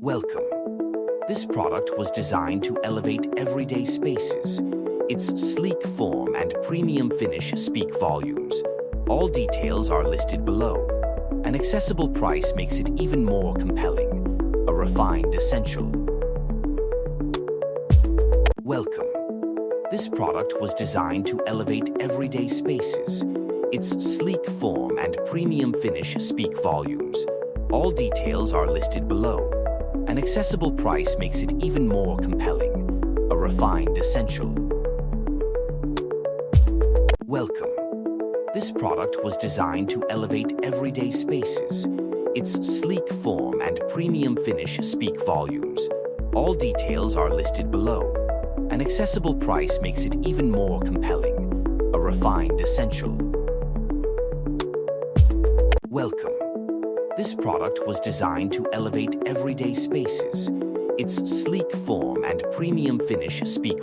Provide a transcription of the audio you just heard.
Welcome. This product was designed to elevate everyday spaces. Its sleek form and premium finish speak volumes. All details are listed below. An accessible price makes it even more compelling. A refined essential. Welcome. This product was designed to elevate everyday spaces. Its sleek form and premium finish speak volumes. All details are listed below. An accessible price makes it even more compelling. A refined essential. Welcome. This product was designed to elevate everyday spaces. Its sleek form and premium finish speak volumes. All details are listed below. An accessible price makes it even more compelling. A refined essential. Welcome. This product was designed to elevate everyday spaces. Its sleek form and premium finish speak